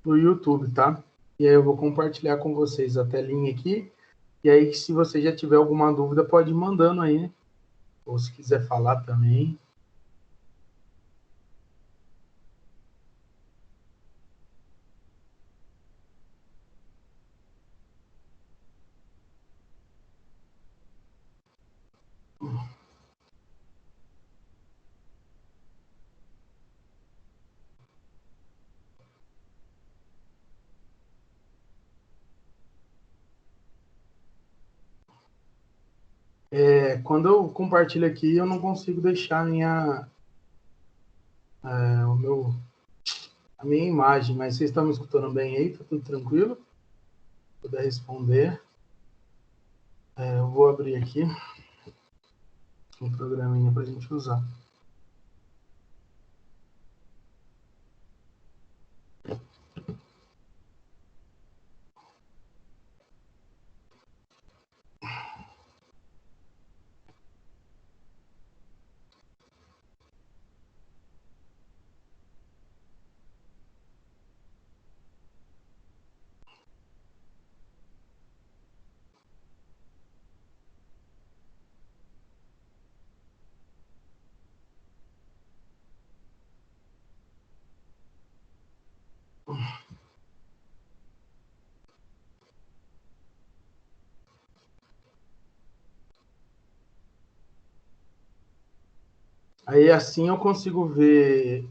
no YouTube, tá? E aí eu vou compartilhar com vocês a telinha aqui. E aí, se você já tiver alguma dúvida, pode ir mandando aí, né? Ou se quiser falar também. Quando eu compartilho aqui, eu não consigo deixar o meu, a minha imagem, mas vocês estão me escutando bem aí? Tá tudo tranquilo? Se puder responder. Eu vou abrir aqui um programinha para a gente usar. Aí assim eu consigo ver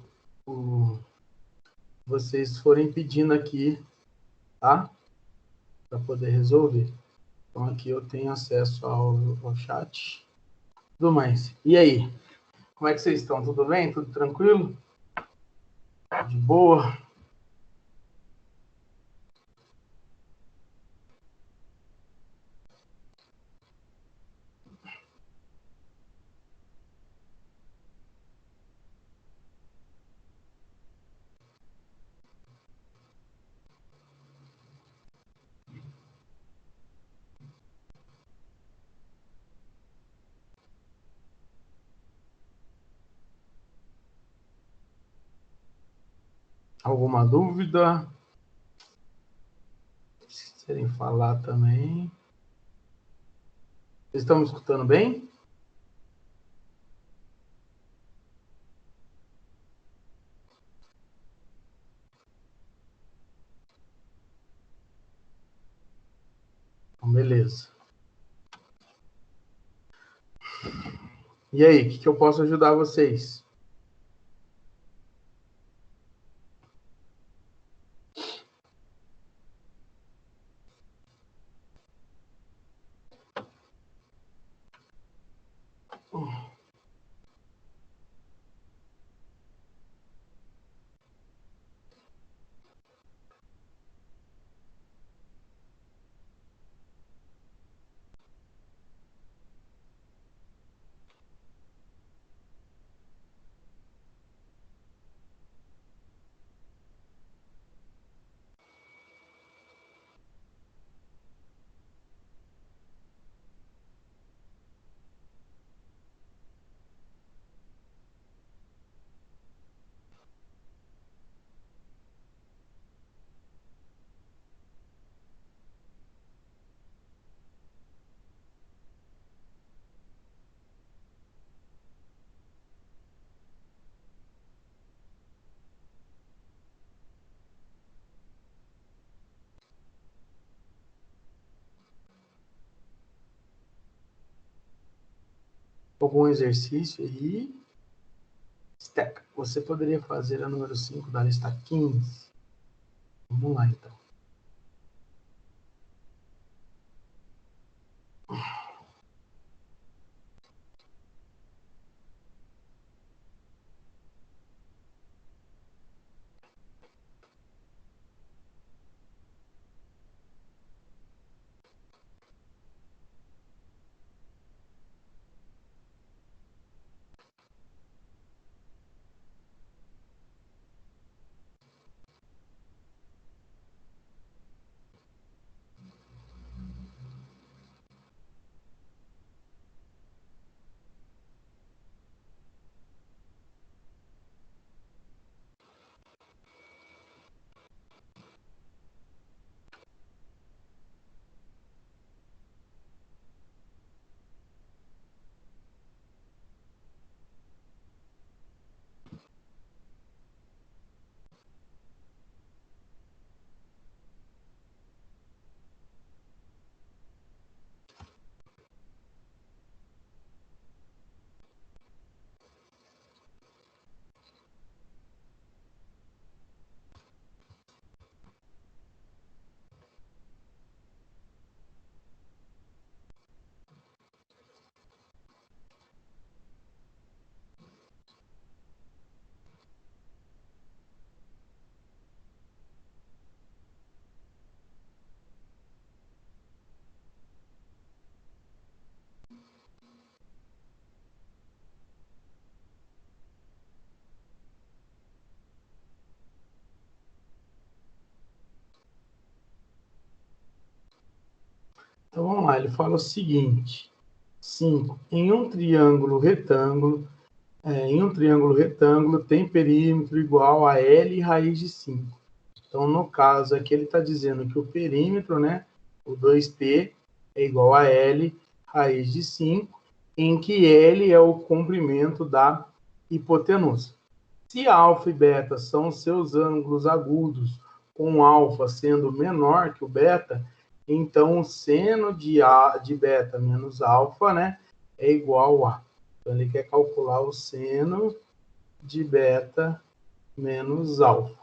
vocês forem pedindo aqui, tá? Para poder resolver. Então aqui eu tenho acesso ao chat. Tudo mais. E aí? Como é que vocês estão? Tudo bem? Tudo tranquilo? De boa? Alguma dúvida? Se quiserem falar também. Vocês estão me escutando bem? Então, beleza. E aí, o que eu posso ajudar vocês? Algum exercício aí? Stack. Você poderia fazer a número 5 da lista 15? Vamos lá, então. Então, vamos lá. Ele fala o seguinte. 5. Em um triângulo retângulo, tem perímetro igual a L raiz de 5. Então, no caso aqui, ele está dizendo que o perímetro, né, o 2P, é igual a L raiz de 5, em que L é o comprimento da hipotenusa. Se alfa e beta são seus ângulos agudos, com alfa sendo menor que o beta, então o seno de beta menos alfa, né, é igual a. Então, ele quer calcular o seno de beta menos alfa.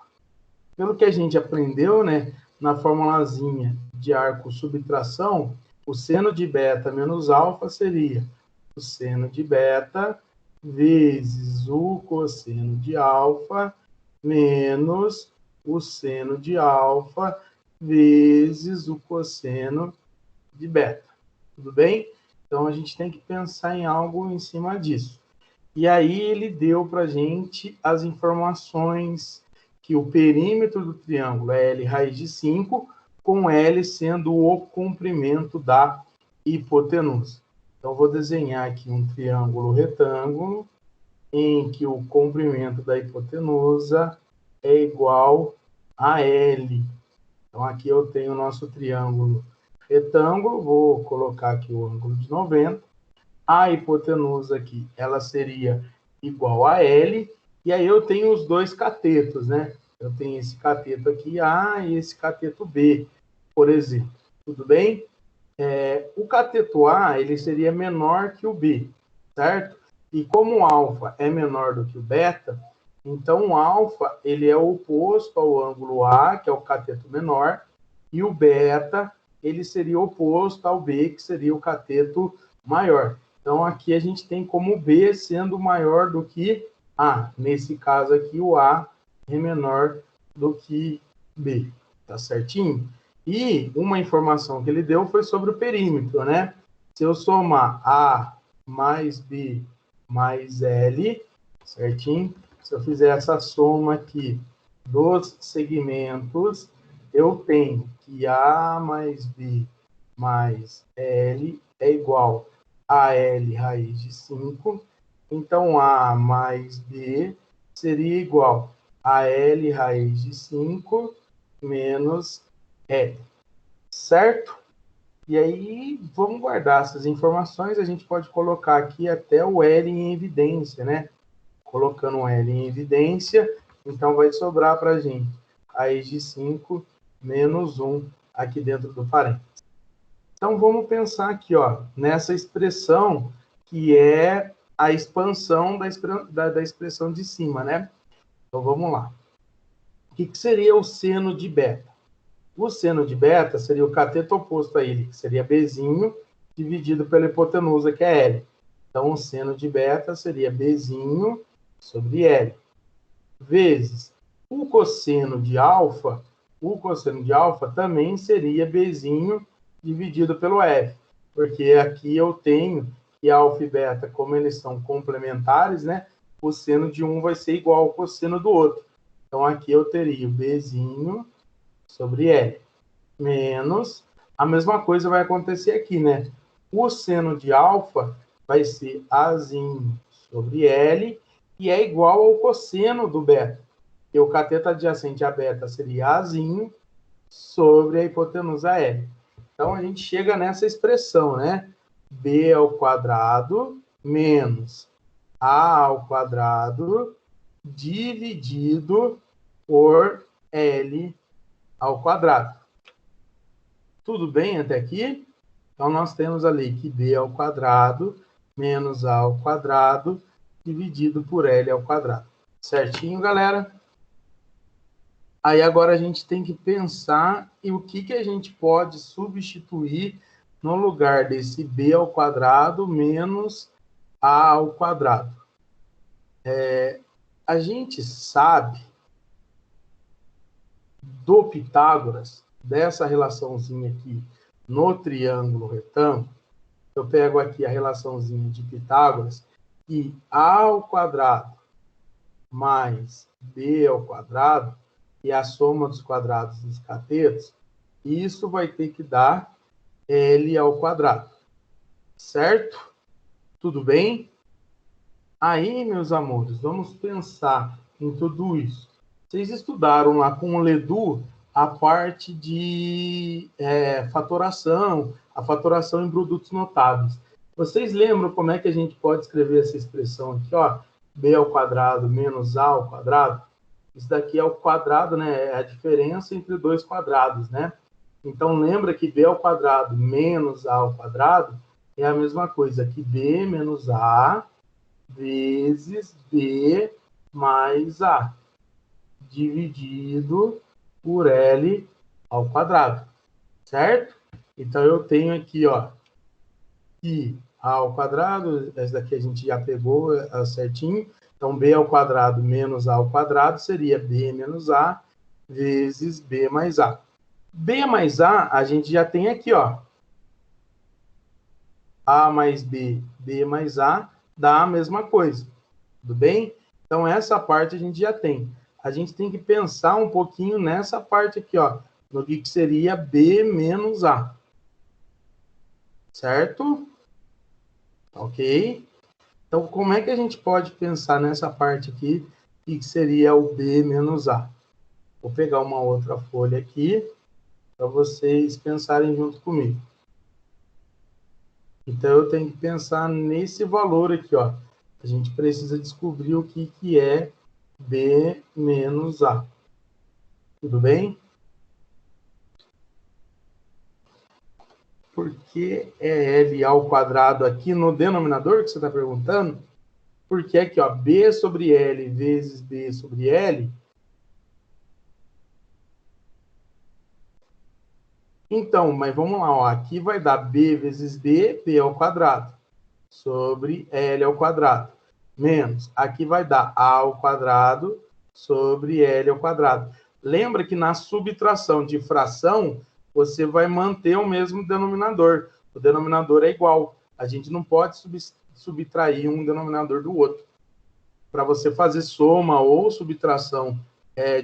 Pelo que a gente aprendeu, né, na formulazinha de arco-subtração, o seno de beta menos alfa seria o seno de beta vezes o cosseno de alfa menos o seno de alfa vezes o cosseno de beta. Tudo bem? Então, a gente tem que pensar em algo em cima disso. E aí, ele deu para a gente as informações que o perímetro do triângulo é L raiz de 5, com L sendo o comprimento da hipotenusa. Então, vou desenhar aqui um triângulo retângulo, em que o comprimento da hipotenusa é igual a L. Então, aqui eu tenho o nosso triângulo retângulo, vou colocar aqui o ângulo de 90. A hipotenusa aqui, ela seria igual a L, e aí eu tenho os dois catetos, né? Eu tenho esse cateto aqui A e esse cateto B, por exemplo. Tudo bem? O cateto A, ele seria menor que o B, certo? E como o alfa é menor do que o beta, então o alfa, ele é oposto ao ângulo A, que é o cateto menor, e o beta, ele seria oposto ao B, que seria o cateto maior. Então, aqui a gente tem como B sendo maior do que A. Nesse caso aqui, o A é menor do que B. Tá certinho? E uma informação que ele deu foi sobre o perímetro, né? Se eu somar A mais B mais L, certinho? Se eu fizer essa soma aqui dos segmentos, eu tenho que A mais B mais L é igual a L raiz de 5. Então, A mais B seria igual a L raiz de 5 menos L. Certo? E aí, vamos guardar essas informações. A gente pode colocar aqui até o L em evidência, né? Colocando o L em evidência, então vai sobrar para a gente raiz de 5 menos 1 aqui dentro do parênteses. Então, vamos pensar aqui, ó, nessa expressão que é a expansão da expressão de cima, né? Então, vamos lá. O que seria o seno de beta? O seno de beta seria o cateto oposto a ele, que seria Bzinho, dividido pela hipotenusa, que é L. Então, o seno de beta seria Bzinho sobre L, vezes o cosseno de alfa também seria Bzinho dividido pelo F, porque aqui eu tenho que alfa e beta, como eles são complementares, né, o seno de um vai ser igual ao cosseno do outro. Então, aqui eu teria o Bzinho sobre L, menos, a mesma coisa vai acontecer aqui, né? O seno de alfa vai ser Azinho sobre L, e é igual ao cosseno do beta. E o cateto adjacente a beta seria Azinho sobre a hipotenusa L. Então, a gente chega nessa expressão, né? B ao quadrado menos A ao quadrado dividido por L ao quadrado. Tudo bem até aqui? Então, nós temos ali que B ao quadrado menos A ao quadrado dividido por L ao quadrado. Certinho, galera? Aí agora a gente tem que pensar em o que a gente pode substituir no lugar desse B ao quadrado menos A ao quadrado. A gente sabe do Pitágoras, dessa relaçãozinha aqui no triângulo retângulo, eu pego aqui a relaçãozinha de Pitágoras, e A ao quadrado mais B ao quadrado, e a soma dos quadrados dos catetos, isso vai ter que dar L ao quadrado. Certo? Tudo bem? Aí, meus amores, vamos pensar em tudo isso. Vocês estudaram lá com o Ledu a parte de fatoração, a fatoração em produtos notáveis. Vocês lembram como é que a gente pode escrever essa expressão aqui, ó? B ao quadrado menos A ao quadrado? Isso daqui é o quadrado, né? É a diferença entre dois quadrados, né? Então, lembra que B ao quadrado menos A ao quadrado é a mesma coisa que B menos A vezes B mais A, dividido por L ao quadrado, certo? Então, eu tenho aqui, ó, que A ao quadrado, essa daqui a gente já pegou certinho. Então, B ao quadrado menos A ao quadrado seria B menos A vezes B mais A. B mais A gente já tem aqui, ó. A mais B, B mais A, dá a mesma coisa. Tudo bem? Então, essa parte a gente já tem. A gente tem que pensar um pouquinho nessa parte aqui, ó. No que seria B menos A. Certo? Ok? Então, como é que a gente pode pensar nessa parte aqui, que seria o B menos A? Vou pegar uma outra folha aqui, para vocês pensarem junto comigo. Então, eu tenho que pensar nesse valor aqui, ó. A gente precisa descobrir o que é B menos A. Tudo bem? Por que é L ao quadrado aqui no denominador que você está perguntando? Porque aqui, ó, B sobre L vezes B sobre L. Então, mas vamos lá, ó, aqui vai dar B vezes B, B ao quadrado, sobre L ao quadrado, menos, aqui vai dar A ao quadrado sobre L ao quadrado. Lembra que na subtração de fração, você vai manter o mesmo denominador. O denominador é igual. A gente não pode subtrair um denominador do outro. Para você fazer soma ou subtração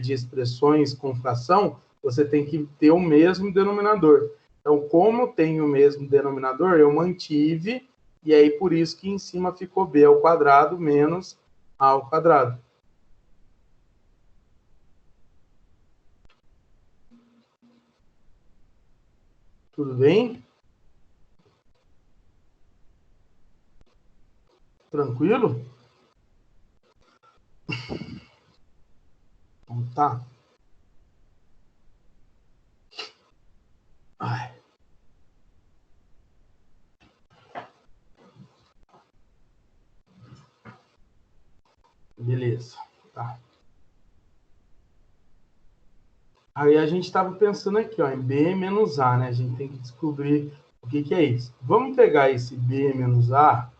de expressões com fração, você tem que ter o mesmo denominador. Então, como tem o mesmo denominador, eu mantive, e aí por isso que em cima ficou B ao quadrado menos A ao quadrado. Tudo bem? Tranquilo? Então tá. Ai. Beleza. Tá. Aí a gente estava pensando aqui, ó, em B menos A, né? A gente tem que descobrir o que é isso. Vamos pegar esse B menos A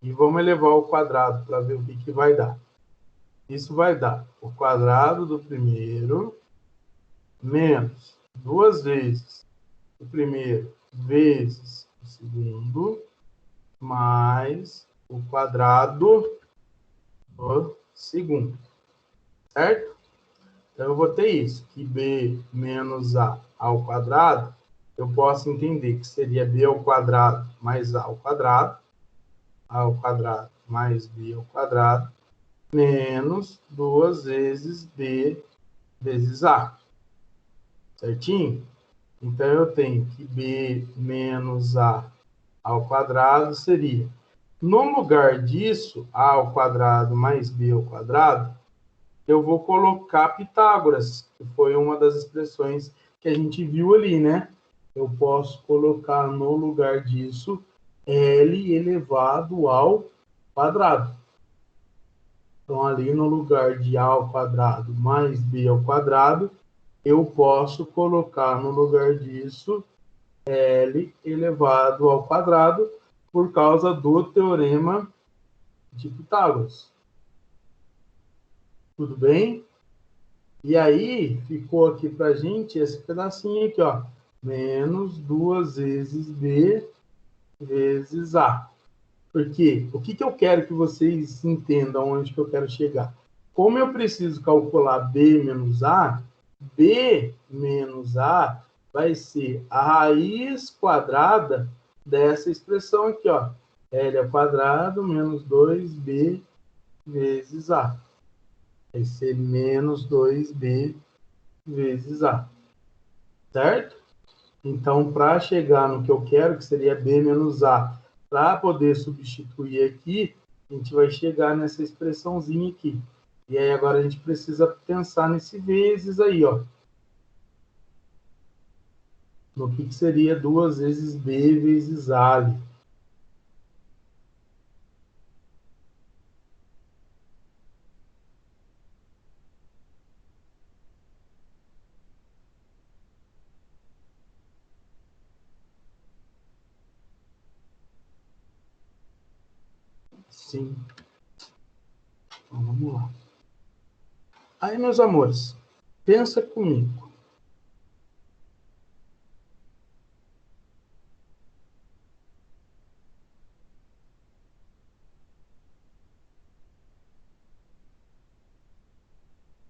e vamos elevar ao quadrado para ver o que vai dar. Isso vai dar o quadrado do primeiro menos 2 vezes o primeiro vezes o segundo mais o quadrado do segundo. Certo? Então, eu vou ter isso, que B menos A ao quadrado, eu posso entender que seria B ao quadrado mais A ao quadrado mais B ao quadrado, menos 2 vezes B vezes A. Certinho? Então, eu tenho que B menos A ao quadrado seria, no lugar disso, A ao quadrado mais B ao quadrado, eu vou colocar Pitágoras, que foi uma das expressões que a gente viu ali, né? Eu posso colocar no lugar disso L elevado ao quadrado. Então, ali no lugar de A ao quadrado mais B ao quadrado, eu posso colocar no lugar disso L elevado ao quadrado por causa do teorema de Pitágoras. Tudo bem? E aí, ficou aqui para a gente esse pedacinho aqui, ó. Menos 2 vezes B vezes A. Por quê? O que eu quero que vocês entendam onde que eu quero chegar? Como eu preciso calcular B menos A vai ser a raiz quadrada dessa expressão aqui, ó. L ao quadrado menos 2b vezes A. Vai ser menos 2b vezes A. Certo? Então, para chegar no que eu quero, que seria b menos A, para poder substituir aqui, a gente vai chegar nessa expressãozinha aqui. E aí, agora a gente precisa pensar nesse vezes aí, ó. No que seria 2 vezes b vezes A ali. Sim. Então, vamos lá. Aí, meus amores, pensa comigo.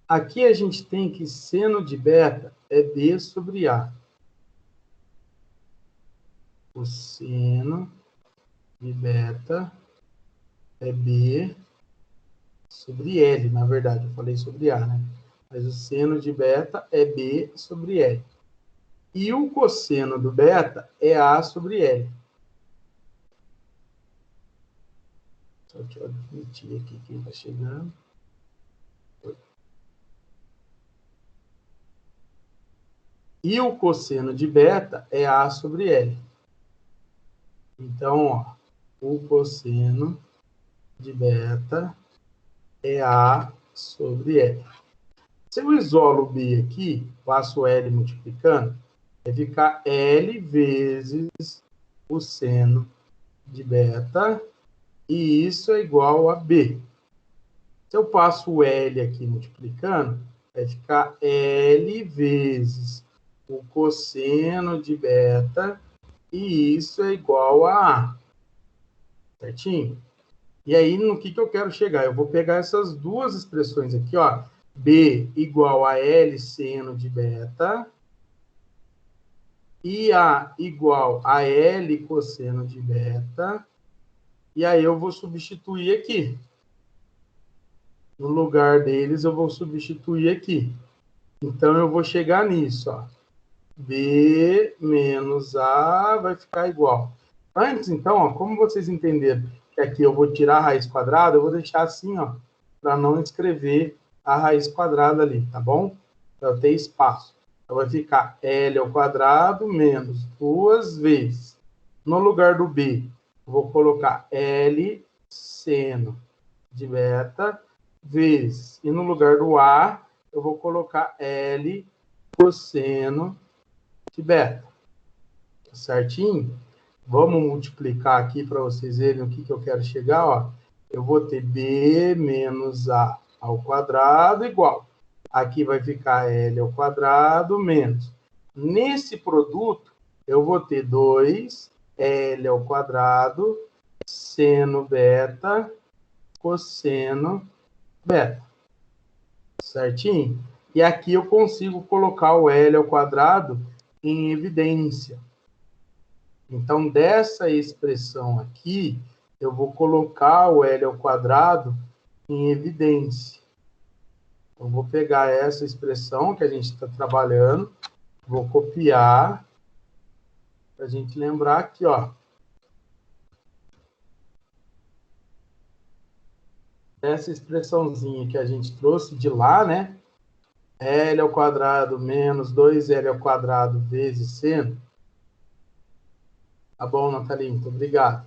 Aqui a gente tem que seno de beta é b sobre A. O seno de beta é b sobre L, na verdade. Eu falei sobre A, né? Mas o seno de beta é b sobre L. E o cosseno do beta é A sobre L. Só deixa eu admitir aqui quem está chegando. E o cosseno de beta é A sobre L. Então, ó, o cosseno de beta é A sobre L. Se eu isolo o B aqui, passo L multiplicando, vai ficar L vezes o seno de beta, e isso é igual a B. Se eu passo o L aqui multiplicando, vai ficar L vezes o cosseno de beta, e isso é igual a A. Certinho? E aí, no que eu quero chegar? Eu vou pegar essas duas expressões aqui, ó. B igual a L seno de beta, e A igual a L cosseno de beta, e aí eu vou substituir aqui. No lugar deles, eu vou substituir aqui. Então, eu vou chegar nisso, ó. B menos A vai ficar igual. Antes, então, ó, como vocês entenderam que aqui eu vou tirar a raiz quadrada, eu vou deixar assim, ó, para não escrever a raiz quadrada ali, tá bom? Para eu ter espaço. Então, vai ficar L ao quadrado menos 2 vezes. No lugar do B, eu vou colocar L seno de beta vezes. E no lugar do A, eu vou colocar L cosseno de beta. Certinho? Vamos multiplicar aqui para vocês verem o que eu quero chegar. Ó. Eu vou ter B menos A ao quadrado igual. Aqui vai ficar L ao quadrado menos. Nesse produto, eu vou ter 2L ao quadrado seno beta cosseno beta. Certinho? E aqui eu consigo colocar o L ao quadrado em evidência. Então, dessa expressão aqui, eu vou colocar o L ao quadrado em evidência. Eu vou pegar essa expressão que a gente está trabalhando, vou copiar, para a gente lembrar aqui, ó. Essa expressãozinha que a gente trouxe de lá, né? L ao quadrado menos 2L ao quadrado vezes seno. Tá bom, Nathalie? Muito obrigado.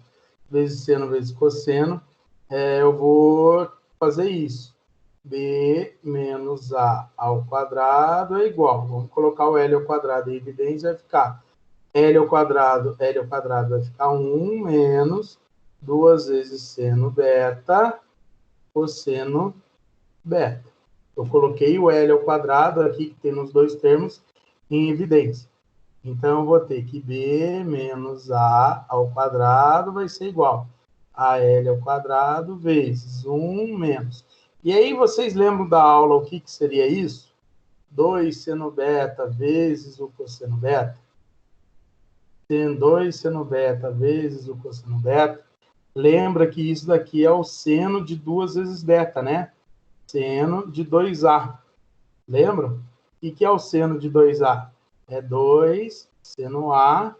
Vezes seno vezes cosseno. Eu vou fazer isso. B menos A ao quadrado é igual. Vamos colocar o L ao quadrado em evidência, vai ficar L ao quadrado vai ficar 1 menos 2 vezes seno beta cosseno beta. Eu coloquei o L ao quadrado aqui, que tem nos dois termos, em evidência. Então, eu vou ter que B menos A ao quadrado vai ser igual a L ao quadrado vezes 1 menos. E aí, vocês lembram da aula o que seria isso? 2 seno beta vezes o cosseno beta, 2 seno beta vezes o cosseno beta, lembra que isso daqui é o seno de 2 vezes beta, né? Seno de 2A. Lembra? E que é o seno de 2A? É 2 seno A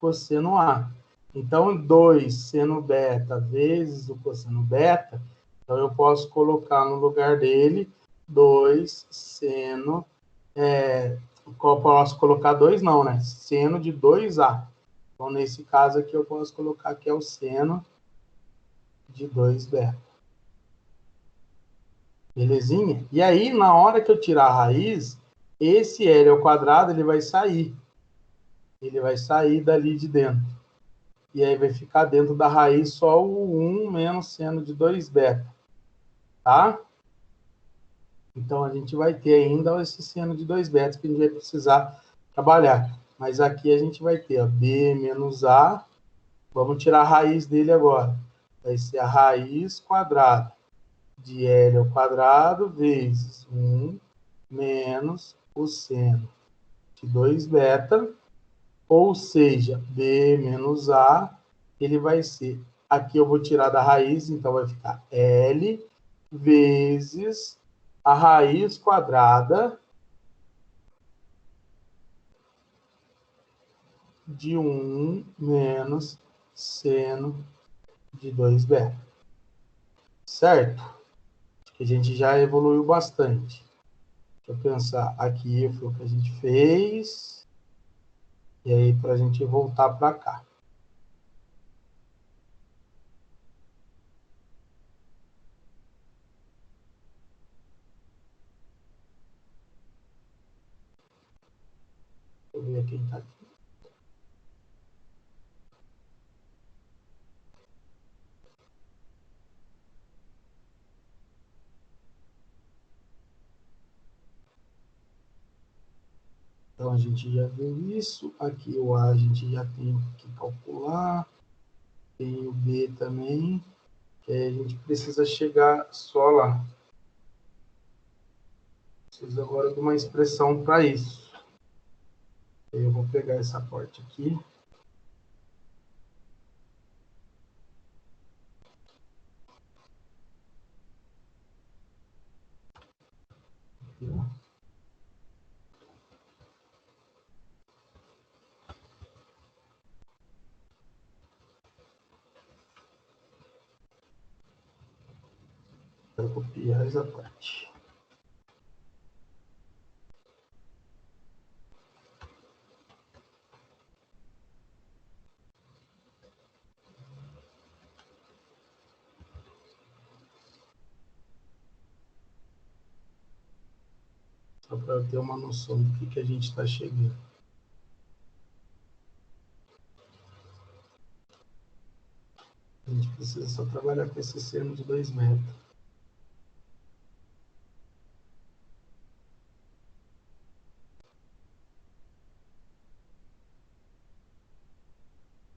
cosseno A. Então, 2 seno beta vezes o cosseno beta, então eu posso colocar no lugar dele 2 seno, posso colocar 2 não, né? Seno de 2A. Então, nesse caso aqui, eu posso colocar que é o seno de 2 beta. Belezinha? E aí, na hora que eu tirar a raiz, esse L ao quadrado, ele vai sair. Ele vai sair dali de dentro. E aí vai ficar dentro da raiz só o 1 menos seno de 2 beta. Tá? Então, a gente vai ter ainda esse seno de 2 beta que a gente vai precisar trabalhar. Mas aqui a gente vai ter ó, B menos A. Vamos tirar a raiz dele agora. Vai ser a raiz quadrada de L ao quadrado vezes 1 menos o seno de 2 beta, ou seja, B menos A, ele vai ser, aqui eu vou tirar da raiz, então vai ficar L vezes a raiz quadrada de 1 menos seno de 2 beta. Certo? Acho que a gente já evoluiu bastante. Deixa eu pensar, aqui foi o que a gente fez. E aí, para a gente voltar para cá. Deixa eu ver quem está aqui. Então, a gente já viu isso. Aqui o A a gente já tem que calcular. Tem o B também. Que aí a gente precisa chegar só lá. Preciso agora de uma expressão para isso. Eu vou pegar essa parte aqui. Quero copiar essa parte. Só para eu ter uma noção do que a gente está chegando. A gente precisa só trabalhar com esse seno de 2 metros.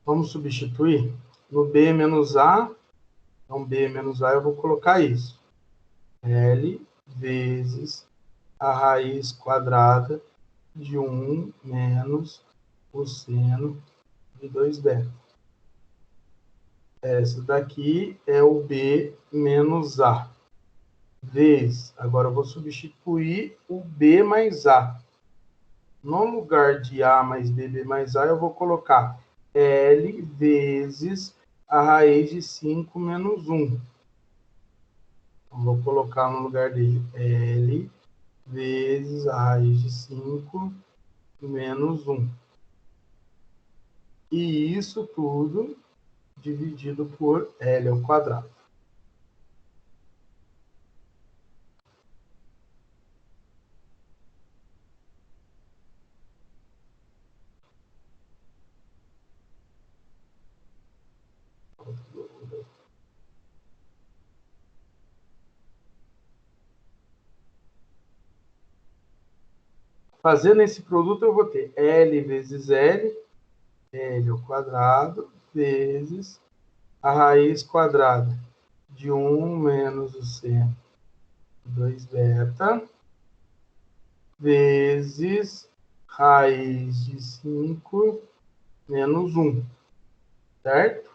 Vamos substituir no B menos A. Então, B menos A, eu vou colocar isso. L vezes a raiz quadrada de 1 menos o seno de 2 beta. Essa daqui é o B menos A. Vezes, agora eu vou substituir o B mais A. No lugar de A mais B, B mais A, eu vou colocar L vezes a raiz de 5 menos 1. Então, vou colocar no lugar dele L vezes a raiz de 5 menos 1. E isso tudo dividido por L ao quadrado. Fazendo esse produto, eu vou ter L vezes L, L ao quadrado, vezes a raiz quadrada de 1 menos o seno de 2 beta, vezes raiz de 5 menos 1, certo?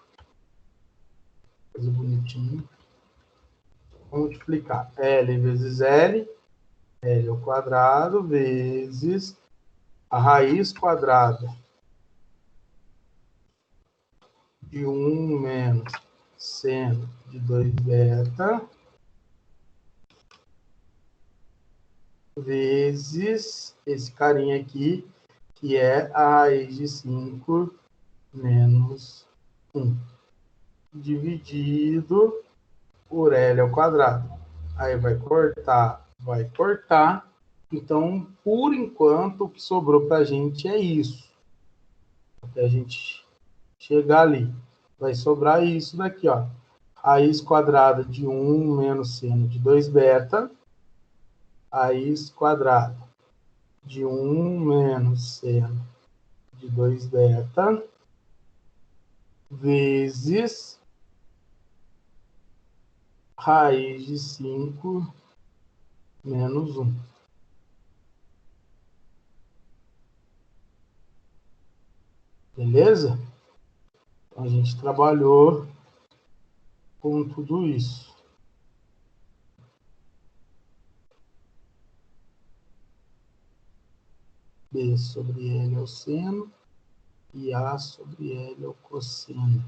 Coisa bonitinha. Vamos multiplicar L vezes L ao quadrado, vezes a raiz quadrada de 1 menos seno de 2 beta, vezes esse carinha aqui, que é a raiz de 5 menos 1, dividido por L ao quadrado. Aí vai cortar. Então, por enquanto, o que sobrou para a gente é isso. Até a gente chegar ali. Vai sobrar isso daqui, ó. Raiz quadrada de 1 menos seno de 2 beta. Raiz quadrada de 1 menos seno de 2 beta. Vezes raiz de 5 menos 1. Beleza? Então, a gente trabalhou com tudo isso. B sobre L é o seno e A sobre L é o cosseno.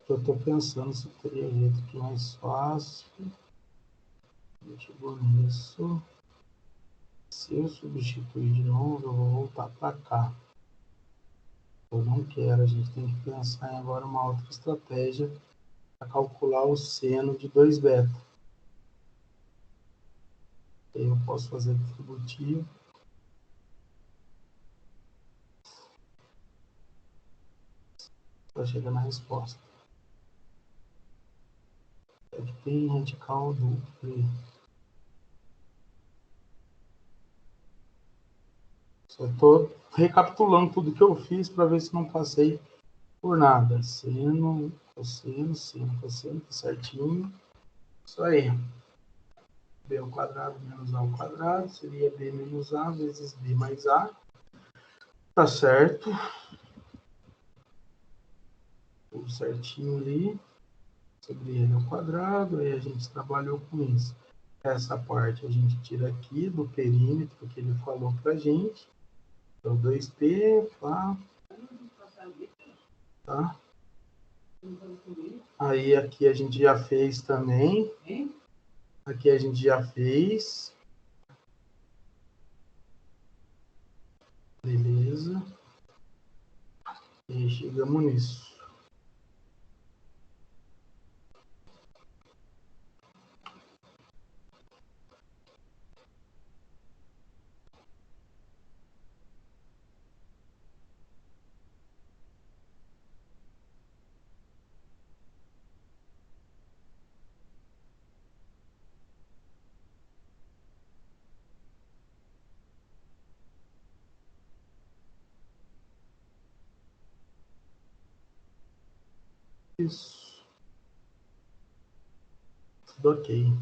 Eu estou pensando se teria jeito que mais fácil. A gente chegou nisso. Se eu substituir de novo, eu vou voltar para cá. Eu não quero, a gente tem que pensar em agora uma outra estratégia para calcular o seno de 2 beta. Aí eu posso fazer distributivo. Para chegar na resposta. É que tem radical duplo. Só estou recapitulando tudo que eu fiz para ver se não passei por nada. Seno, cosseno, seno, cosseno, tá certinho. Isso aí. B ao quadrado menos A ao quadrado seria B menos A vezes B mais A. Tá certo. Tudo certinho ali. Sobre N ao quadrado. Aí a gente trabalhou com isso. Essa parte a gente tira aqui do perímetro que ele falou pra gente. Então, 2P, tá? Aí aqui a gente já fez também. Aqui a gente já fez. Beleza. E chegamos nisso. Isso. Tudo ok.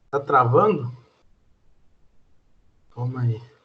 Tá travando? Calma aí.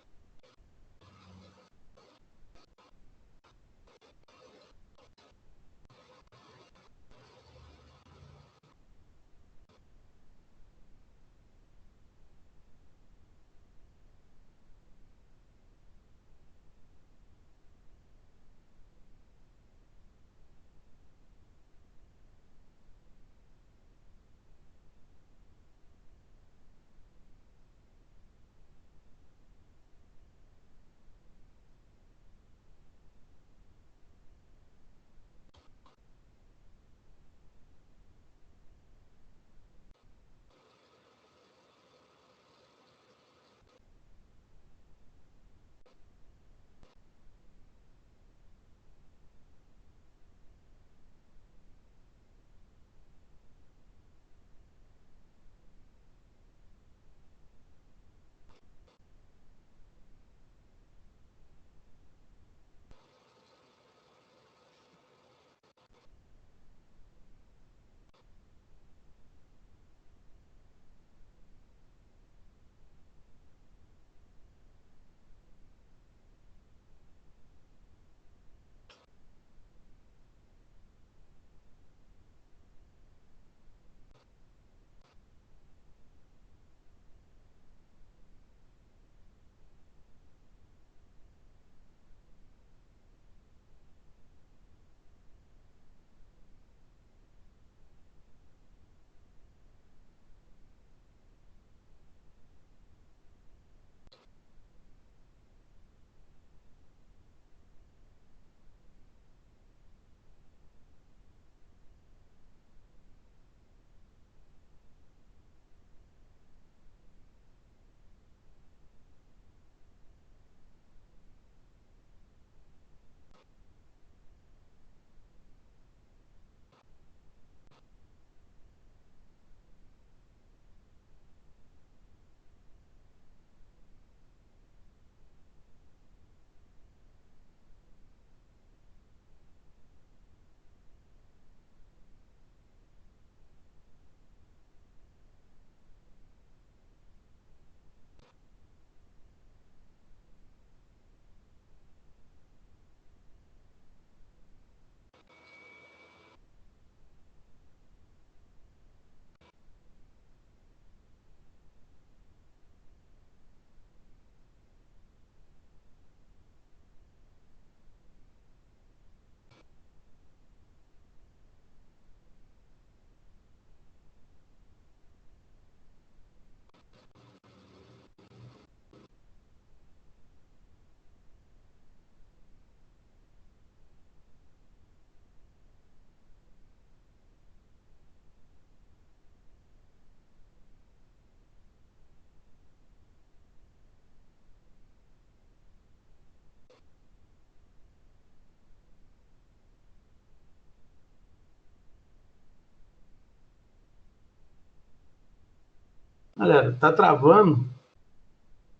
Galera, tá travando?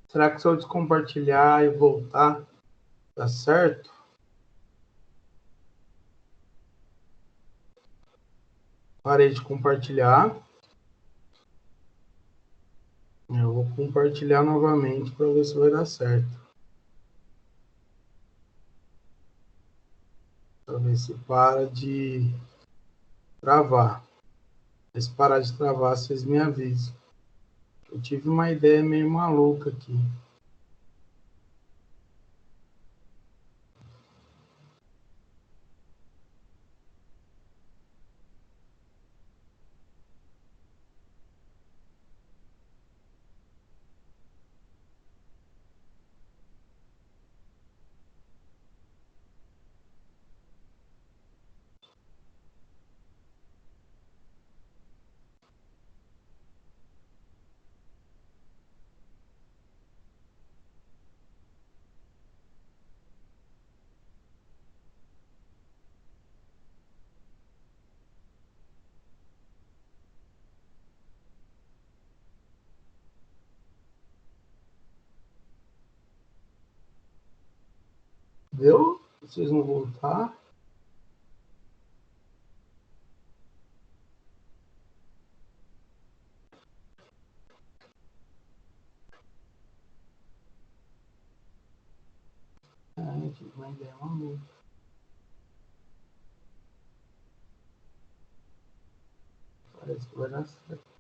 Será que se eu descompartilhar e voltar, dá certo? Parei de compartilhar. Eu vou compartilhar novamente para ver se vai dar certo. Para ver se para de travar. Se parar de travar, vocês me avisam. Eu tive uma ideia meio maluca aqui. Deu? Vocês vão voltar? tive uma ideia maluca. Parece que vai dar certo.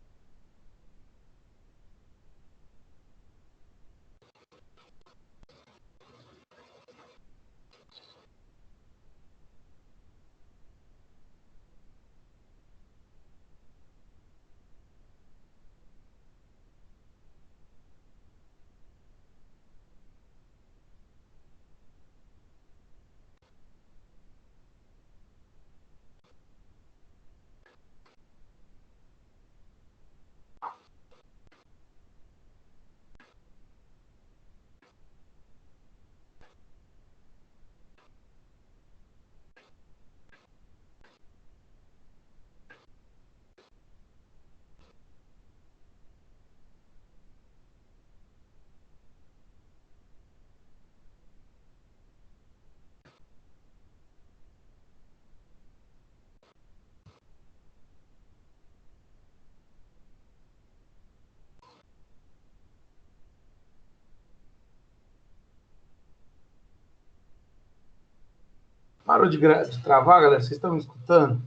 Parou de travar, galera? Vocês estão me escutando?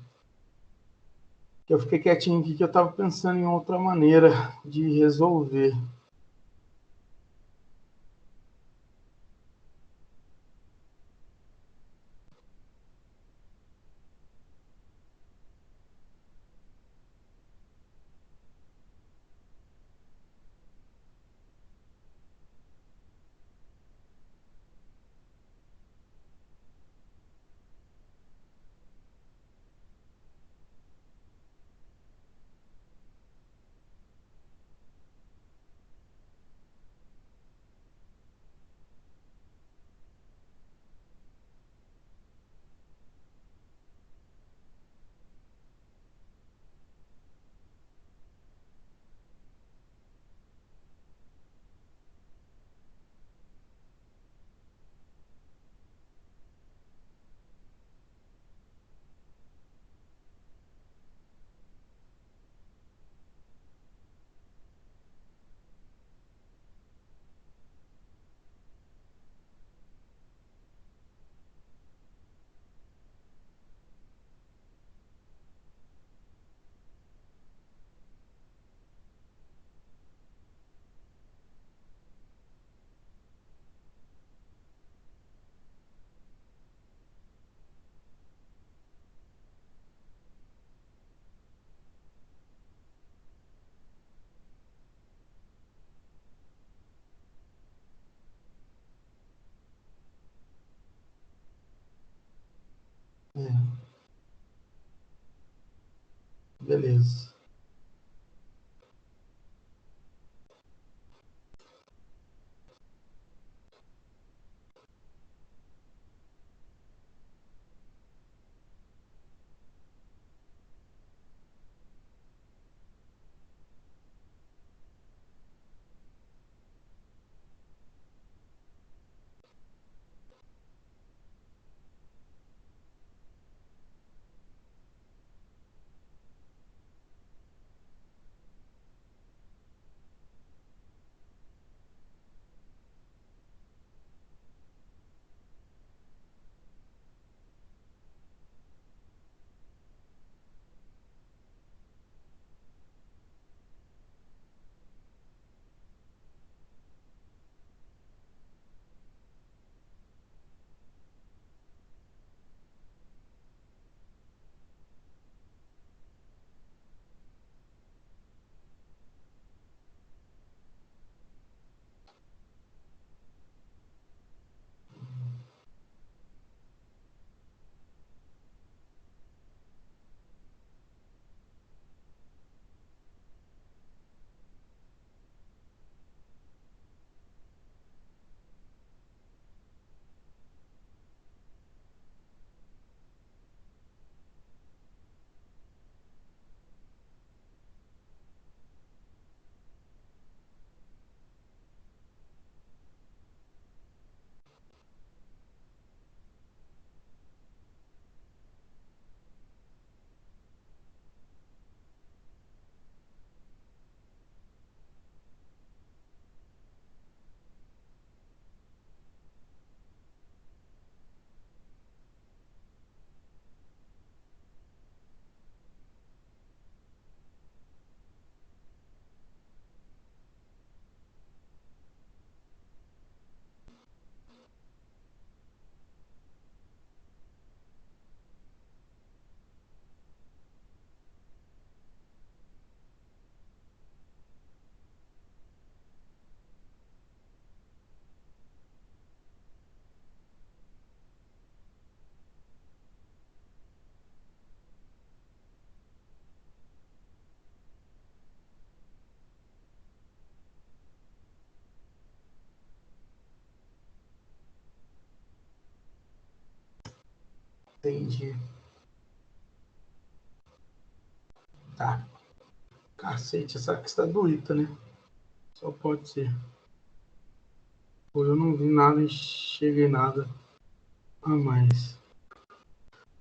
Eu fiquei quietinho aqui que eu estava pensando em outra maneira de resolver. É, beleza. Entendi. Tá. Cacete, essa aqui está doída, né? Só pode ser. Pô, eu não vi nada, enxerguei nada a mais.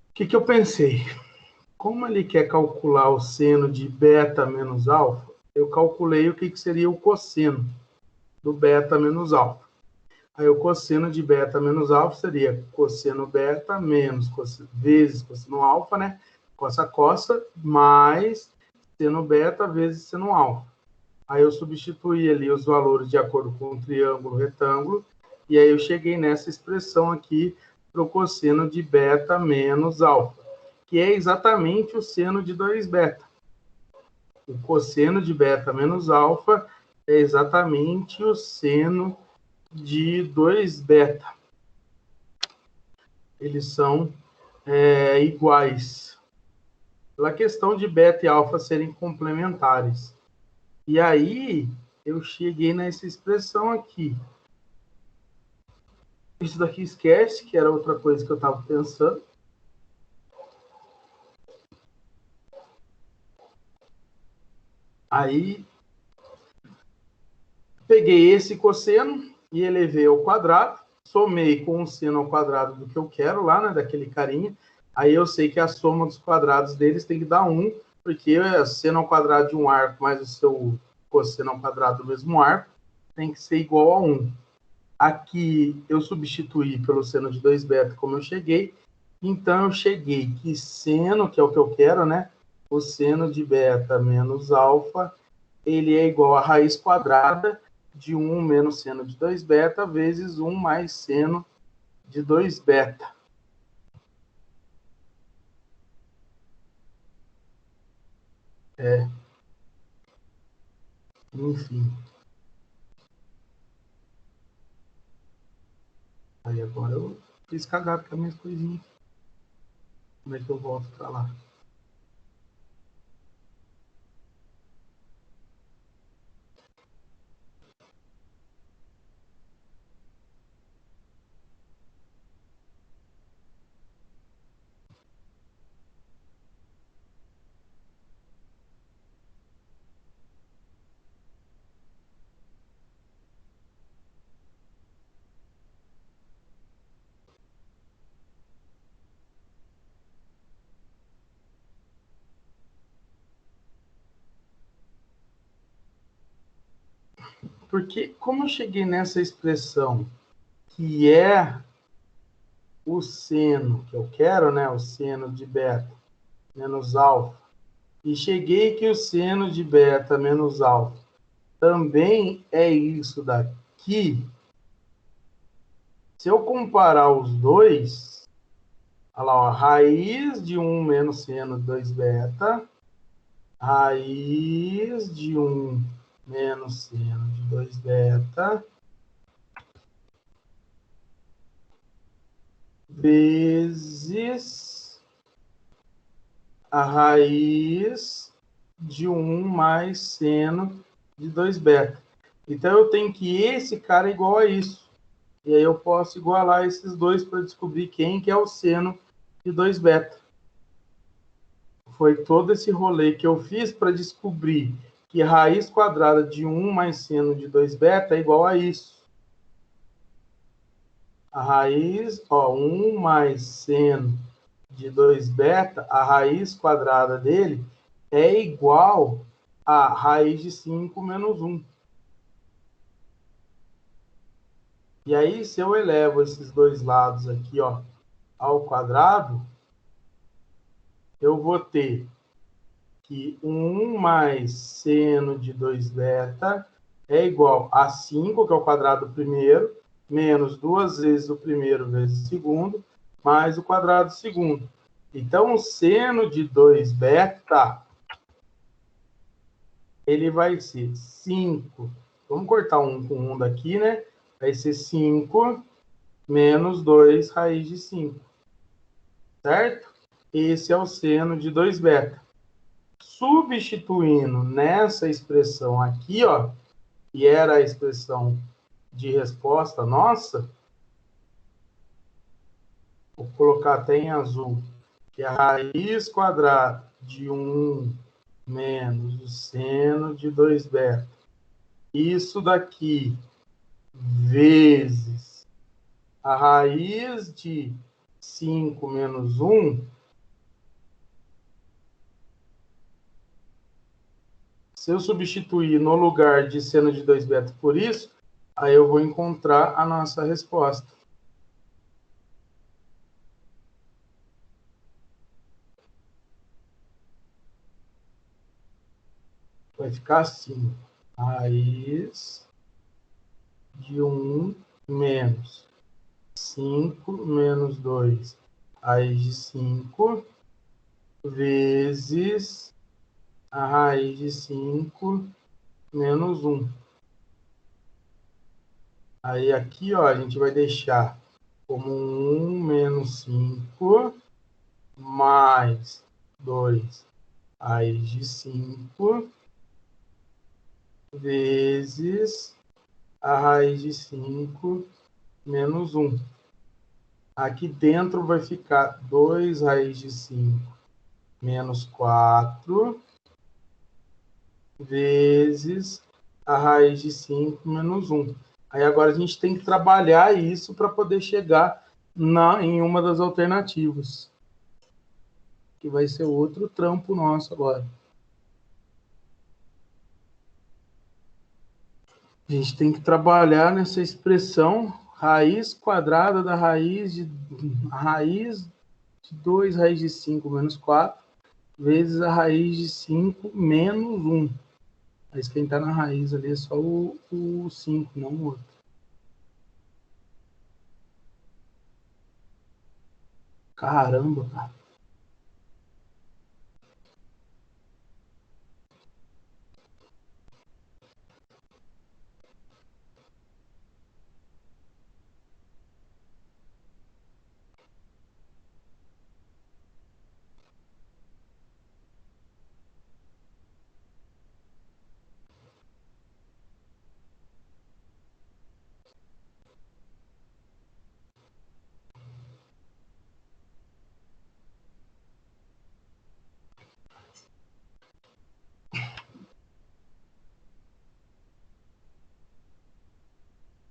O que eu pensei? Como ele quer calcular o seno de beta menos alfa, eu calculei o que seria o cosseno do beta menos alfa. Aí o cosseno de beta menos alfa seria cosseno beta menos vezes cosseno alfa, né? Cossa, mais seno beta vezes seno alfa. Aí eu substituí ali os valores de acordo com o triângulo, retângulo, e aí eu cheguei nessa expressão aqui para o cosseno de beta menos alfa, que é exatamente o seno de 2 beta. O cosseno de beta menos alfa é exatamente o seno de 2 beta. Eles são iguais. Pela questão de beta e alfa serem complementares. E aí, eu cheguei nessa expressão aqui. Isso daqui esquece, que era outra coisa que eu estava pensando. Aí, peguei esse cosseno e elevei ao quadrado, somei com o seno ao quadrado do que eu quero lá, né, daquele carinha. Aí eu sei que a soma dos quadrados deles tem que dar 1, porque o seno ao quadrado de um arco mais o seu cosseno ao quadrado do mesmo arco tem que ser igual a 1. Aqui eu substituí pelo seno de 2 beta como eu cheguei. Então eu cheguei que seno, que é o que eu quero, né? O seno de beta menos alfa, ele é igual a raiz quadrada de 1 menos seno de 2 beta vezes 1 mais seno de 2 beta. Enfim. Aí agora eu fiz cagado com as minhas coisinhas. Como é que eu volto para lá? Porque como eu cheguei nessa expressão que é o seno que eu quero, né? O seno de beta menos alfa, e cheguei que o seno de beta menos alfa também é isso daqui. Se eu comparar os dois, olha lá, ó, raiz de 1 menos seno de 2 beta, raiz de 1 menos seno de 2 beta, vezes a raiz de 1 mais seno de 2 beta. Então, eu tenho que esse cara é igual a isso. E aí eu posso igualar esses dois para descobrir quem que é o seno de 2 beta. Foi todo esse rolê que eu fiz para descobrir que raiz quadrada de 1 mais seno de 2 beta é igual a isso. A raiz, 1 mais seno de 2 beta, a raiz quadrada dele é igual a raiz de 5 menos 1. E aí, se eu elevo esses dois lados aqui, ao quadrado, eu vou ter que 1 mais seno de 2 beta é igual a 5, que é o quadrado do primeiro, menos 2 vezes o primeiro vezes o segundo, mais o quadrado do segundo. Então, o seno de 2 beta, ele vai ser 5. Vamos cortar 1 com 1 daqui, né? Vai ser 5 menos 2 raiz de 5. Certo? Esse é o seno de 2 beta. Substituindo nessa expressão aqui, que era a expressão de resposta nossa, Vou colocar até em azul, que é a raiz quadrada de 1 menos o seno de 2 beta. Isso daqui vezes a raiz de 5 menos 1. Se eu substituir no lugar de seno de 2 beta por isso, aí eu vou encontrar a nossa resposta. Vai ficar assim. Raiz de 1 menos 5 menos 2. Raiz de 5 vezes a raiz de 5 menos 1. Aí aqui, ó, a gente vai deixar como 1 menos 5 mais 2 raiz de 5 vezes a raiz de 5 menos 1. Aqui dentro vai ficar 2 raiz de 5 menos 4 vezes a raiz de 5 menos 1. Aí agora a gente tem que trabalhar isso para poder chegar em uma das alternativas, que vai ser outro trampo nosso agora. A gente tem que trabalhar nessa expressão raiz quadrada da raiz de 2 raiz de 5 menos 4 vezes a raiz de 5 menos 1. Mas quem está na raiz ali é só o 5, não o outro. Caramba, cara.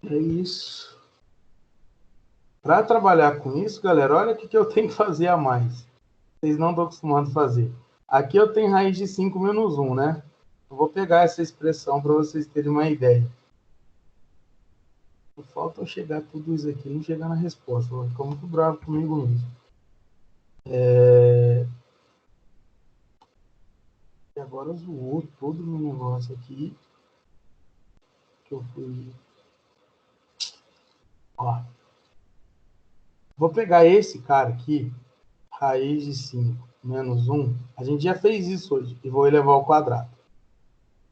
É isso. Para trabalhar com isso, galera, olha o que eu tenho que fazer a mais. Vocês não estão acostumados a fazer. Aqui eu tenho raiz de 5 menos 1, né? Eu vou pegar essa expressão para vocês terem uma ideia. Falta eu chegar tudo isso aqui, não chegar na resposta. Eu vou ficar muito bravo comigo mesmo. E agora zoou todo o meu negócio aqui. Que eu fui... Ó. Vou pegar esse cara aqui, raiz de 5 menos 1. A gente já fez isso hoje. E vou elevar ao quadrado.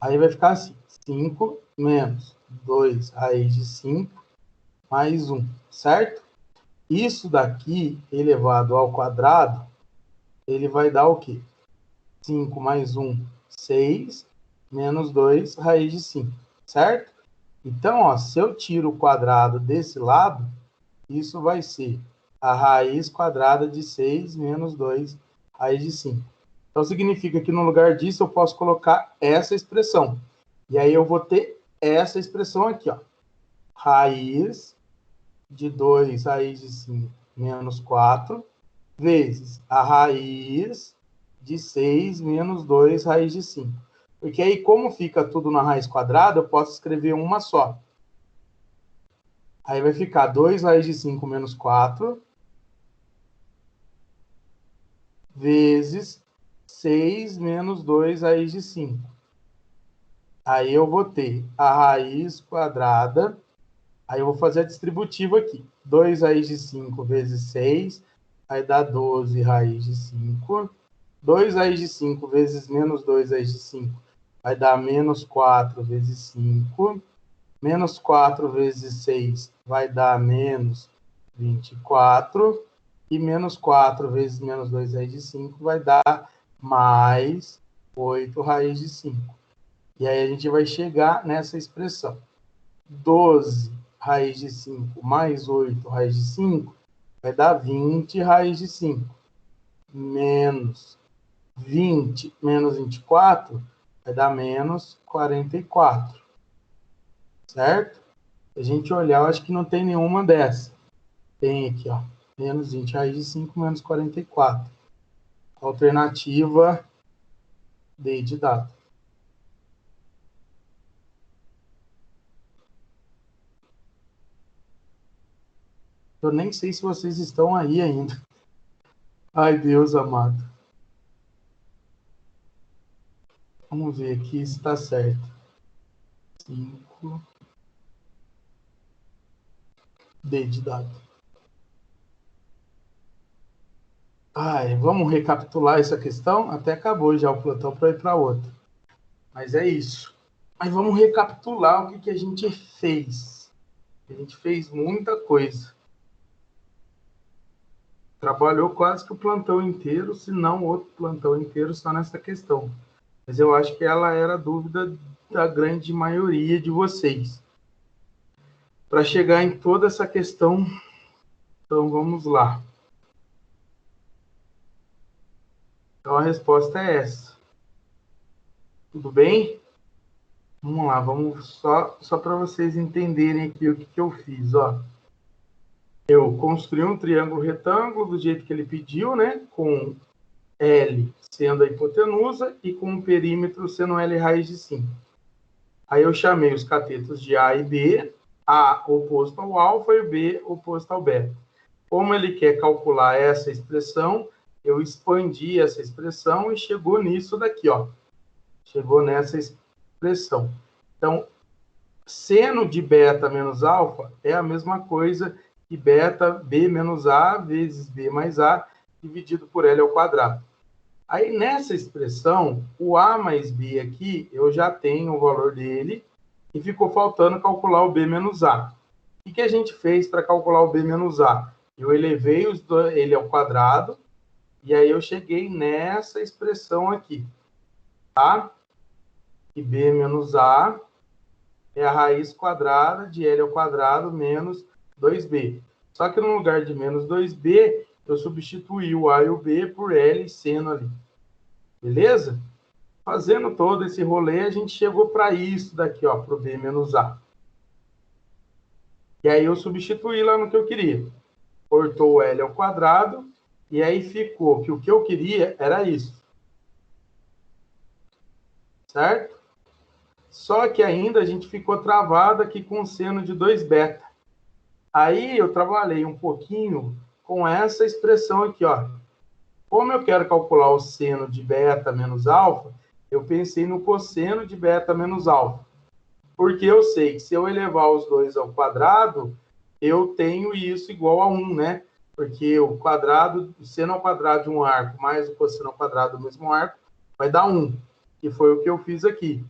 Aí vai ficar assim. 5 menos 2 raiz de 5 mais 1. Certo? Isso daqui, elevado ao quadrado, ele vai dar o quê? 5 mais 1, 6, menos 2, raiz de 5, certo? Então, ó, se eu tiro o quadrado desse lado, isso vai ser a raiz quadrada de 6 menos 2, raiz de 5. Então, significa que no lugar disso eu posso colocar essa expressão. E aí eu vou ter essa expressão aqui, ó. Raiz de 2, raiz de 5, menos 4, vezes a raiz de 6 menos 2 raiz de 5. Porque aí, como fica tudo na raiz quadrada, eu posso escrever uma só. Aí vai ficar 2 raiz de 5 menos 4 vezes 6 menos 2 raiz de 5. Aí eu vou ter a raiz quadrada. Aí eu vou fazer a distributiva aqui. 2 raiz de 5 vezes 6 vai dar 12 raiz de 5. 2 raiz de 5 vezes menos 2 raiz de 5 vai dar menos 4 vezes 5. Menos 4 vezes 6 vai dar menos 24. E menos 4 vezes menos 2 raiz de 5 vai dar mais 8 raiz de 5. E aí a gente vai chegar nessa expressão. 12 raiz de 5 mais 8 raiz de 5 vai dar 20 raiz de 5. Menos 20 menos 24 vai dar menos 44. Certo? Se a gente olhar, eu acho que não tem nenhuma dessa. Tem aqui, ó. Menos 20 raiz de 5 menos 44. Alternativa D de dado. Eu nem sei se vocês estão aí ainda. Ai, Deus amado. Vamos ver aqui se está certo. 5 D de dado. Ai, vamos recapitular essa questão? Até acabou já o plantão para ir para outra. Mas é isso. Mas vamos recapitular o que a gente fez. A gente fez muita coisa. Trabalhou quase que o plantão inteiro, se não outro plantão inteiro só nessa questão. Mas eu acho que ela era a dúvida da grande maioria de vocês. Para chegar em toda essa questão, então vamos lá. Então a resposta é essa. Tudo bem? Vamos lá, vamos só para vocês entenderem aqui o que eu fiz, ó. Eu construí um triângulo retângulo do jeito que ele pediu, né? Com L sendo a hipotenusa e com o perímetro sendo L raiz de 5. Aí eu chamei os catetos de A e B, A oposto ao alfa e B oposto ao beta. Como ele quer calcular essa expressão, eu expandi essa expressão e chegou nisso daqui, ó. Chegou nessa expressão. Então, seno de beta menos alfa é a mesma coisa que beta B menos A vezes B mais A dividido por L ao quadrado. Aí, nessa expressão, o A mais B aqui, eu já tenho o valor dele e ficou faltando calcular o B menos A. O que a gente fez para calcular o B menos A? Eu elevei ele ao quadrado e aí eu cheguei nessa expressão aqui, tá? E B menos A é a raiz quadrada de L ao quadrado menos 2B. Só que no lugar de menos 2B, eu substituí o A e o B por L seno ali. Beleza? Fazendo todo esse rolê, a gente chegou para isso daqui, ó, para o B menos A. E aí eu substituí lá no que eu queria. Cortou o L ao quadrado, e aí ficou que o que eu queria era isso. Certo? Só que ainda a gente ficou travado aqui com o seno de 2 beta. Aí eu trabalhei um pouquinho com essa expressão aqui, ó. Como eu quero calcular o seno de beta menos alfa, eu pensei no cosseno de beta menos alfa. Porque eu sei que se eu elevar os dois ao quadrado, eu tenho isso igual a 1, né? Porque o quadrado, o seno ao quadrado de um arco mais o cosseno ao quadrado do mesmo arco vai dar 1, que foi o que eu fiz aqui.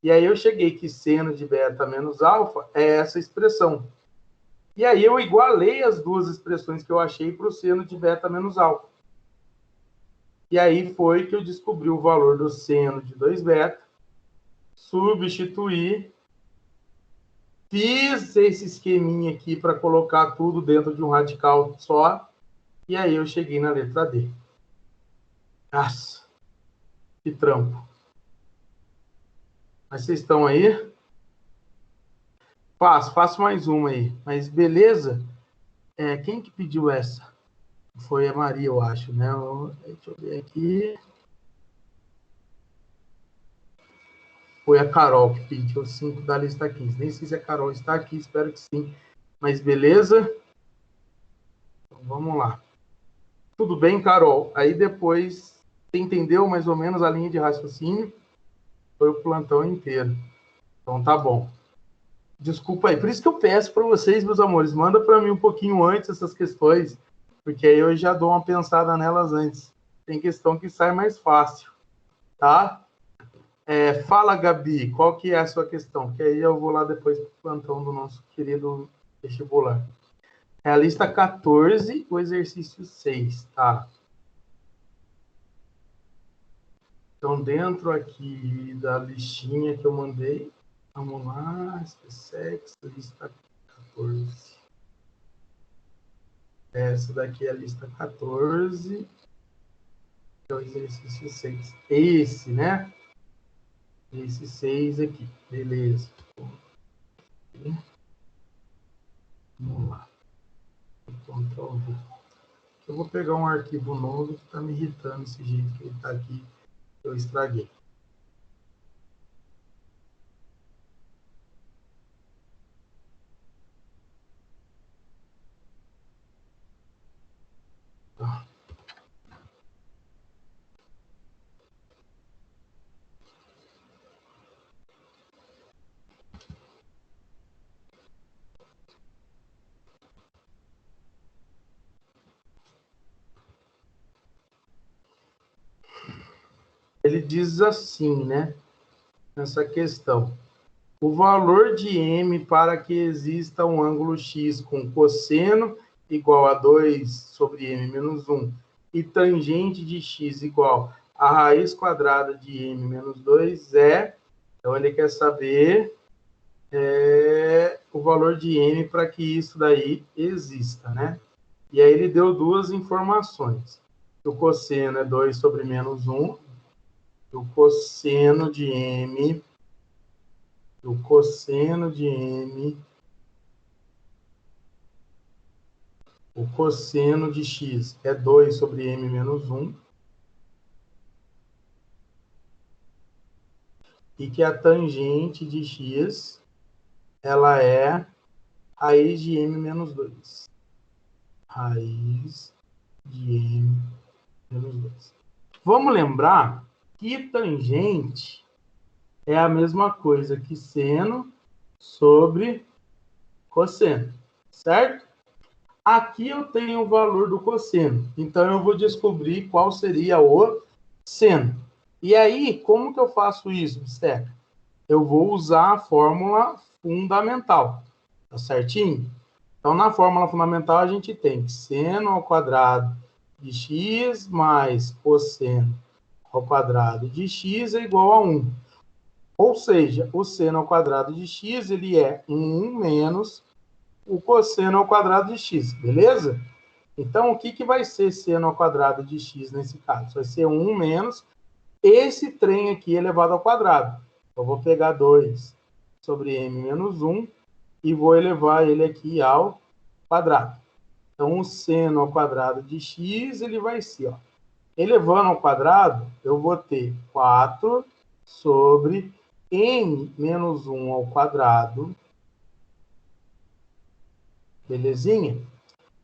E aí eu cheguei que seno de beta menos alfa é essa expressão. E aí eu igualei as duas expressões que eu achei para o seno de beta menos alfa. E aí foi que eu descobri o valor do seno de 2 beta, substituí, fiz esse esqueminha aqui para colocar tudo dentro de um radical só, e aí eu cheguei na letra D. Nossa, que trampo. Mas vocês estão aí? Faço mais uma aí. Mas beleza? Quem que pediu essa? Foi a Maria, eu acho, né? Deixa eu ver aqui. Foi a Carol que pediu 5 da lista 15. Nem sei se a Carol está aqui, espero que sim. Mas beleza? Então, vamos lá. Tudo bem, Carol? Aí depois, você entendeu mais ou menos a linha de raciocínio? Foi o plantão inteiro. Então tá bom. Desculpa aí. Por isso que eu peço para vocês, meus amores, manda para mim um pouquinho antes essas questões, porque aí eu já dou uma pensada nelas antes. Tem questão que sai mais fácil, tá? Fala, Gabi, qual que é a sua questão? Que aí eu vou lá depois para o plantão do nosso querido vestibular. É a lista 14, o exercício 6, tá? Então, dentro aqui da listinha que eu mandei, vamos lá, SpaceX, lista 14. Essa daqui é a lista 14. É o exercício 6. Esse, né? Esse 6 aqui. Beleza. Vamos lá. Ctrl V. Eu vou pegar um arquivo novo que está me irritando esse jeito que ele está aqui. Eu estraguei. Tá. Ele diz assim, né? Nessa questão. O valor de m para que exista um ângulo x com cosseno igual a 2 sobre m menos 1 e tangente de x igual a raiz quadrada de m menos 2 é... Então, ele quer saber o valor de m para que isso daí exista, né? E aí ele deu duas informações. O cosseno é 2 sobre menos 1, o cosseno de m, o cosseno de x é 2 sobre m menos 1, e que a tangente de x, ela é raiz de m menos 2. Raiz de m menos 2. Vamos lembrar que tangente é a mesma coisa que seno sobre cosseno, certo? Aqui eu tenho o valor do cosseno, então eu vou descobrir qual seria o seno. E aí, como que eu faço isso, Bisteca? Eu vou usar a fórmula fundamental, tá certinho? Então, na fórmula fundamental, a gente tem que seno ao quadrado de x mais cosseno ao quadrado de x é igual a 1. Ou seja, o seno ao quadrado de x, ele é 1 menos o cosseno ao quadrado de x, beleza? Então, o que vai ser seno ao quadrado de x nesse caso? Vai ser 1 menos esse trem aqui elevado ao quadrado. Eu vou pegar 2 sobre m menos 1 e vou elevar ele aqui ao quadrado. Então, o seno ao quadrado de x, ele vai ser, ó, elevando ao quadrado, eu vou ter 4 sobre m menos 1 ao quadrado. Belezinha? O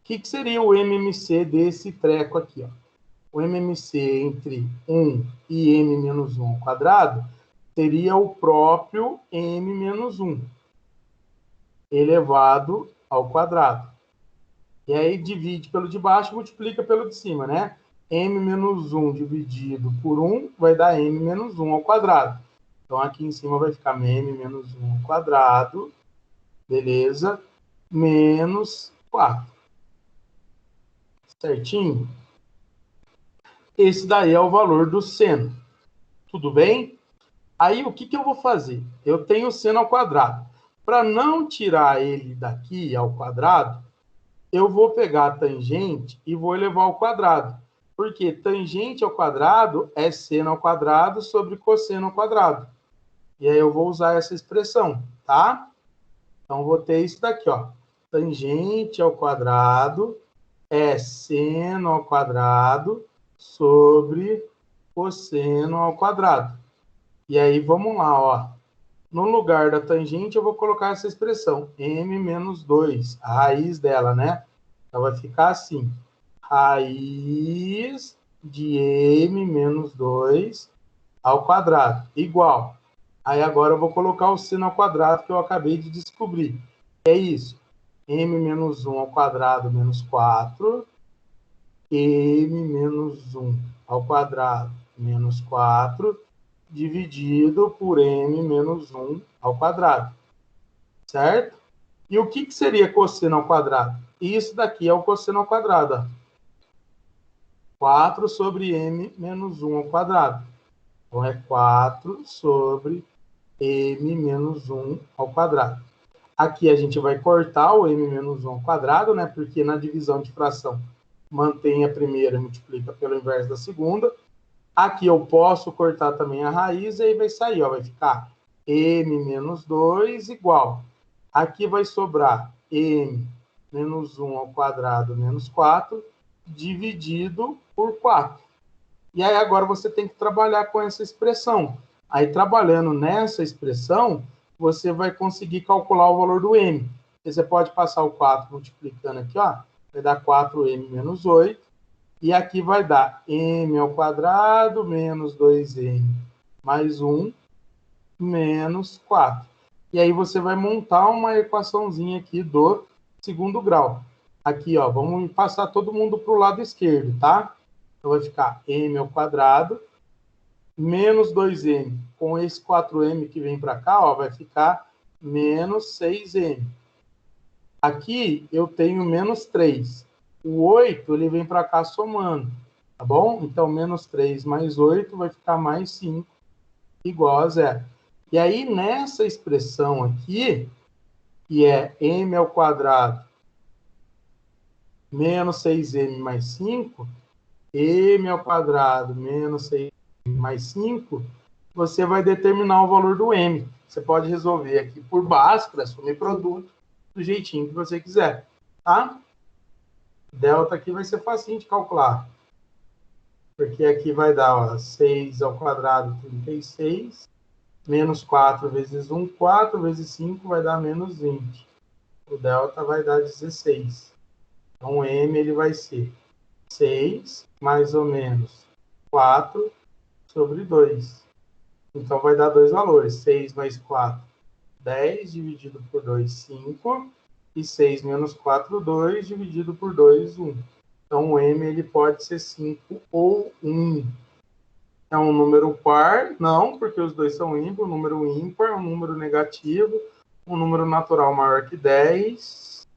que seria o MMC desse treco aqui, ó? O MMC entre 1 e m menos 1 ao quadrado seria o próprio m menos 1 elevado ao quadrado. E aí divide pelo de baixo e multiplica pelo de cima, né? M menos 1 dividido por 1 vai dar m menos 1 ao quadrado. Então, aqui em cima vai ficar m menos 1 ao quadrado, beleza? Menos 4. Certinho? Esse daí é o valor do seno. Tudo bem? Aí, o que eu vou fazer? Eu tenho o seno ao quadrado. Para não tirar ele daqui ao quadrado, eu vou pegar a tangente e vou elevar ao quadrado. Porque tangente ao quadrado é seno ao quadrado sobre cosseno ao quadrado. E aí eu vou usar essa expressão, tá? Então, vou ter isso daqui, ó. Tangente ao quadrado é seno ao quadrado sobre cosseno ao quadrado. E aí, vamos lá, ó. No lugar da tangente, eu vou colocar essa expressão, m menos 2, a raiz dela, né? Então, vai ficar assim, raiz de m menos 2 ao quadrado, igual. Aí, agora, eu vou colocar o seno ao quadrado que eu acabei de descobrir. É isso, m menos 1 ao quadrado menos 4, m menos 1 ao quadrado menos 4, dividido por m menos 1 ao quadrado, certo? E o que seria cosseno ao quadrado? Isso daqui é o cosseno ao quadrado, ó. 4 sobre m menos 1 ao quadrado. Então, é 4 sobre m menos 1 ao quadrado. Aqui a gente vai cortar o m menos 1 ao quadrado, né? Porque na divisão de fração mantém a primeira e multiplica pelo inverso da segunda. Aqui eu posso cortar também a raiz e aí vai sair, ó, vai ficar m menos 2 igual. Aqui vai sobrar m menos 1 ao quadrado menos 4 dividido por 4. E aí agora você tem que trabalhar com essa expressão. Aí trabalhando nessa expressão, você vai conseguir calcular o valor do m. Você pode passar o 4 multiplicando aqui, ó, vai dar 4m menos 8. E aqui vai dar m ao quadrado menos 2m mais 1 menos 4. E aí você vai montar uma equaçãozinha aqui do segundo grau. Aqui, ó, vamos passar todo mundo para o lado esquerdo, tá? Então vai ficar m ao quadrado menos 2m. Com esse 4m que vem para cá, ó, vai ficar menos 6m. Aqui eu tenho menos 3. O 8 ele vem para cá somando, tá bom? Então, menos 3 mais 8 vai ficar mais 5, igual a 0. E aí, nessa expressão aqui, que é m ao quadrado menos 6m mais 5, m ao quadrado menos 6m mais 5, você vai determinar o valor do m. Você pode resolver aqui por Bhaskara, assumir produto, do jeitinho que você quiser, tá? Delta aqui vai ser facinho de calcular. Porque aqui vai dar, ó, 6 ao quadrado, 36. Menos 4 vezes 1, 4 vezes 5 vai dar menos 20. O delta vai dar 16. Então, o m ele vai ser 6 mais ou menos 4 sobre 2. Então, vai dar dois valores. 6 mais 4, 10, dividido por 2, 5. E 6 menos 4, 2, dividido por 2, 1. Então, o m ele pode ser 5 ou 1. É um número par? Não, porque os dois são ímpares. Um número ímpar, um número negativo, um número natural maior que 10,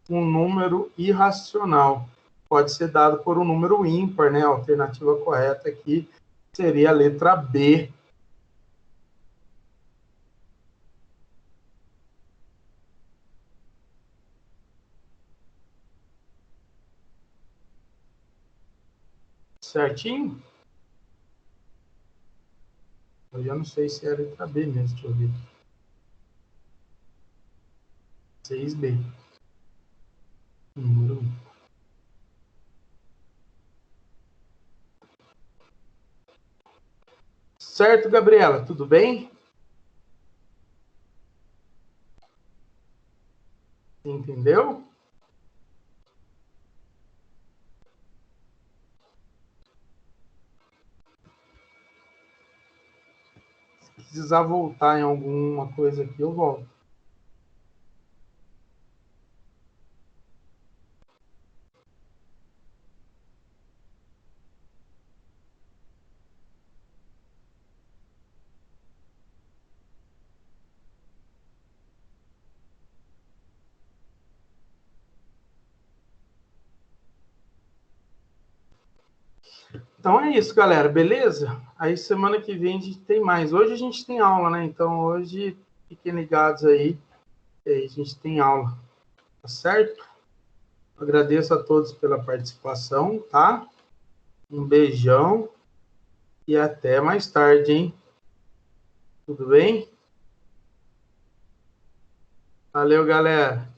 um número irracional. Pode ser dado por um número ímpar, né? A alternativa correta aqui seria a letra B. Certinho? Eu já não sei se é a letra B mesmo, deixa eu ver. 6B. Número 1. Certo, Gabriela? Tudo bem? Entendeu? Se precisar voltar em alguma coisa aqui, eu volto. Então é isso, galera, beleza? Aí semana que vem a gente tem mais. Hoje a gente tem aula, né? Então hoje fiquem ligados aí, e aí a gente tem aula, tá certo? Agradeço a todos pela participação, tá? Um beijão e até mais tarde, hein? Tudo bem? Valeu, galera.